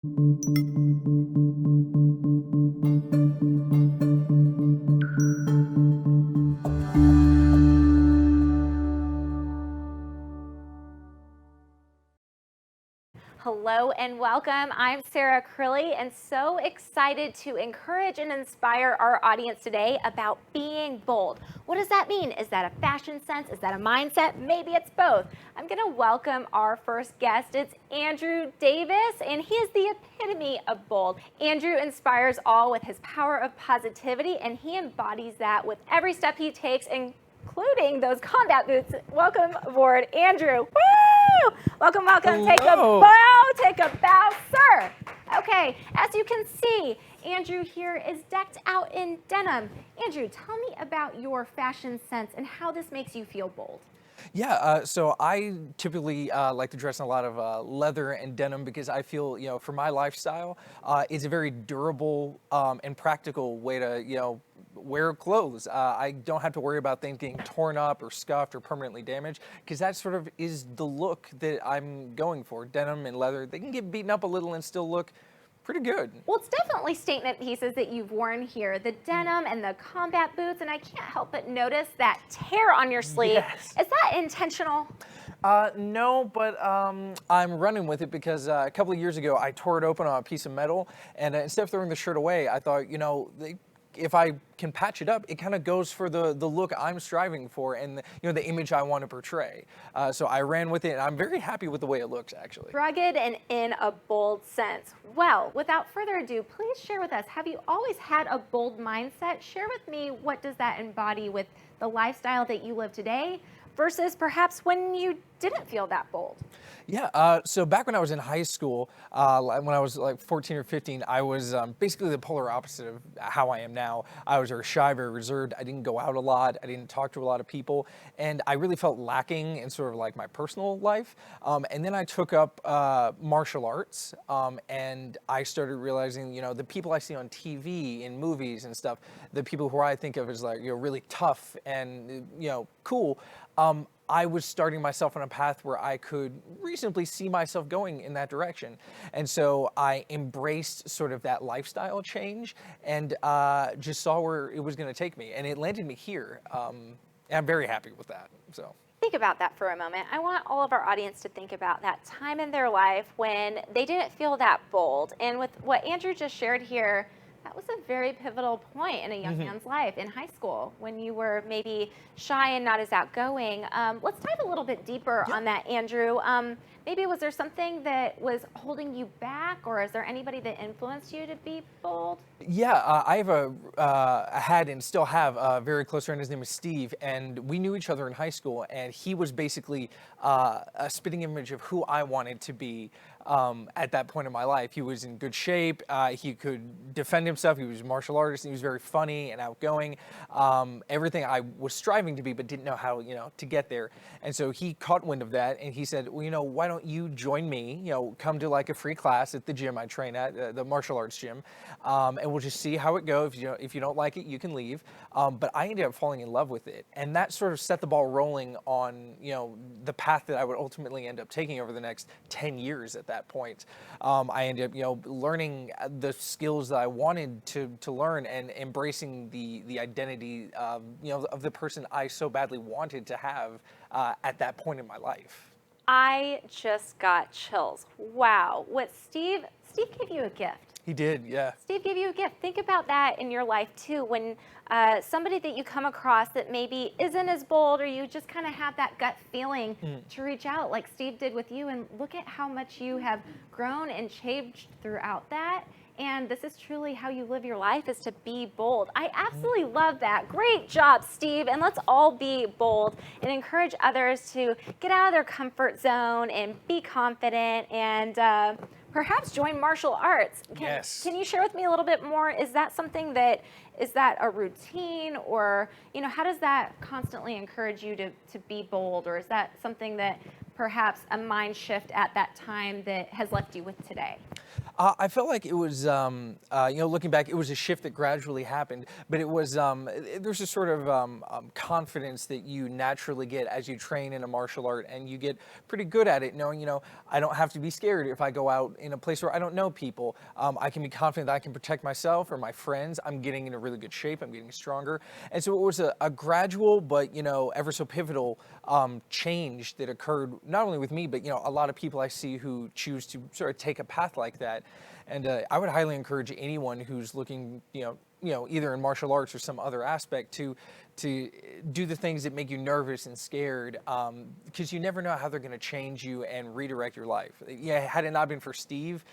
Hello and welcome. I'm Sarah Crilley and so excited to encourage and inspire our audience today about being bold. What does that mean? Is that a fashion sense? Is that a mindset? Maybe it's both. I'm going to welcome our first guest. It's Andrew Davis, and he is the epitome of bold. Andrew inspires all with his power of positivity, and he embodies that with every step he takes, including those combat boots. Welcome aboard, Andrew. Woo! Welcome, welcome. Hello. Take a bow, sir. Okay, as you can see, Andrew here is decked out in denim. Andrew, tell me about your fashion sense and how this makes you feel bold. Yeah, so I typically like to dress in a lot of leather and denim because I feel, for my lifestyle, it's a very durable and practical way to, wear clothes. I don't have to worry about things getting torn up or scuffed or permanently damaged because that sort of is the look that I'm going for. Denim and leather, they can get beaten up a little and still look pretty good. Well, it's definitely statement pieces that you've worn here, the denim and the combat boots, and I can't help but notice that tear on your sleeve. Yes. Is that intentional? No, but I'm running with it because a couple of years ago I tore it open on a piece of metal, and instead of throwing the shirt away, I thought, if I can patch it up, it kind of goes for the look I'm striving for and the image I want to portray. So I ran with it, and I'm very happy with the way it looks, actually. Rugged and in a bold sense. Well, without further ado, please share with us, have you always had a bold mindset? Share with me, what does that embody with the lifestyle that you live today versus perhaps when you didn't feel that bold? Yeah, so back when I was in high school, when I was like 14 or 15, I was basically the polar opposite of how I am now. I was very shy, very reserved. I didn't go out a lot. I didn't talk to a lot of people. And I really felt lacking in sort of like my personal life. And then I took up martial arts, and I started realizing, the people I see on TV, in movies and stuff, the people who I think of as like, really tough and, cool, I was starting myself on a path where I could reasonably see myself going in that direction. And so I embraced sort of that lifestyle change and just saw where it was going to take me. And it landed me here. And I'm very happy with that. So. Think about that for a moment. I want all of our audience to think about that time in their life when they didn't feel that bold. And with what Andrew just shared here, that was a very pivotal point in a young man's life in high school when you were maybe shy and not as outgoing. Let's dive a little bit deeper on that, Andrew. Maybe was there something that was holding you back, or is there anybody that influenced you to be bold? Yeah, I have had and still have a very close friend. His name is Steve, and we knew each other in high school, and he was basically a spitting image of who I wanted to be at that point in my life. He was in good shape. He could defend himself. He was a martial artist. And he was very funny and outgoing. Everything I was striving to be, but didn't know how, to get there. And so he caught wind of that, and he said, well, why don't you join me? Come to like a free class at the gym I train at, the martial arts gym, and we'll just see how it goes. If you don't like it, you can leave. But I ended up falling in love with it, and that sort of set the ball rolling on, the path that I would ultimately end up taking over the next 10 years. At that point, I ended up, learning the skills that I wanted to learn and embracing the identity, of the person I so badly wanted to have at that point in my life. I just got chills. Wow. Steve gave you a gift. He did, yeah. Steve gave you a gift. Think about that in your life too. When somebody that you come across that maybe isn't as bold, or you just kind of have that gut feeling to reach out like Steve did with you, and look at how much you have grown and changed throughout that. And this is truly how you live your life, is to be bold. I absolutely love that. Great job, Steve. And let's all be bold and encourage others to get out of their comfort zone and be confident and perhaps join martial arts. Yes. Can you share with me a little bit more? Is that something is that a routine, or, how does that constantly encourage you to be bold? Or is that something that perhaps a mind shift at that time that has left you with today? I felt like it was, looking back, it was a shift that gradually happened, but it was, there's a sort of confidence that you naturally get as you train in a martial art, and you get pretty good at it, knowing, I don't have to be scared if I go out in a place where I don't know people. I can be confident that I can protect myself or my friends. I'm getting in a really good shape. I'm getting stronger. And so it was a gradual, but, ever so pivotal change that occurred, not only with me, but, a lot of people I see who choose to sort of take a path like that. And I would highly encourage anyone who's looking, either in martial arts or some other aspect to do the things that make you nervous and scared, because you never know how they're going to change you and redirect your life. Yeah, had it not been for Steve,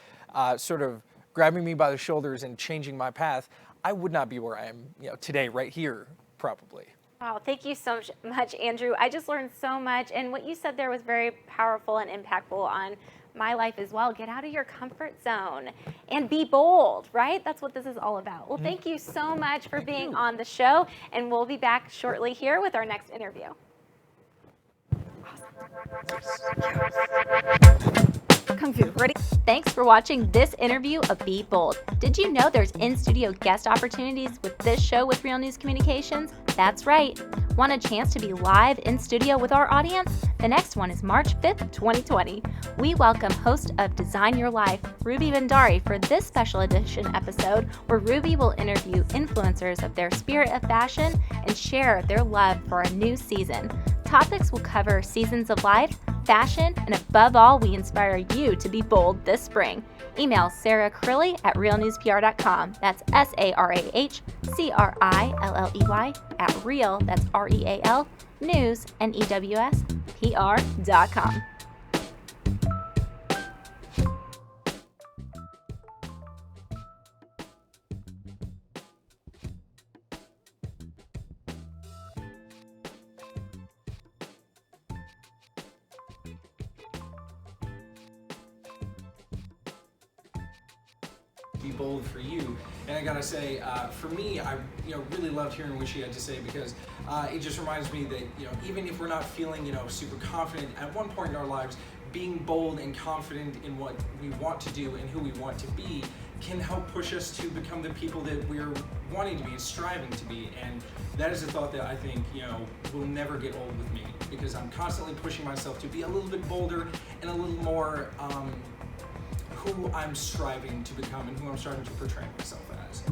sort of grabbing me by the shoulders and changing my path, I would not be where I am, today, right here, probably. Wow, thank you so much, Andrew. I just learned so much, and what you said there was very powerful and impactful on my life as well. Get out of your comfort zone and be bold, right? That's what this is all about. Well, thank you so much for being on the show, and we'll be back shortly here with our next interview. Kung Fu, ready? Thanks for watching this interview of Be Bold. Did you know there's in-studio guest opportunities with this show with Real News Communications? That's right. Want a chance to be live in studio with our audience? The next one is March 5th, 2020. We welcome host of Design Your Life, Ruby Bandari, for this special edition episode where Ruby will interview influencers of their spirit of fashion and share their love for a new season. Topics will cover seasons of life, fashion, and above all, we inspire you to be bold this spring. Email Sarah Crilley at realnewspr.com. That's SarahCrilley at real, that's REAL, news, NEWS, PR.com. Be bold for you. And I gotta say, for me, I really loved hearing what she had to say, because it just reminds me that even if we're not feeling super confident at one point in our lives, being bold and confident in what we want to do and who we want to be can help push us to become the people that we're wanting to be and striving to be. And that is a thought that I think will never get old with me, because I'm constantly pushing myself to be a little bit bolder and a little more who I'm striving to become and who I'm striving to portray myself as.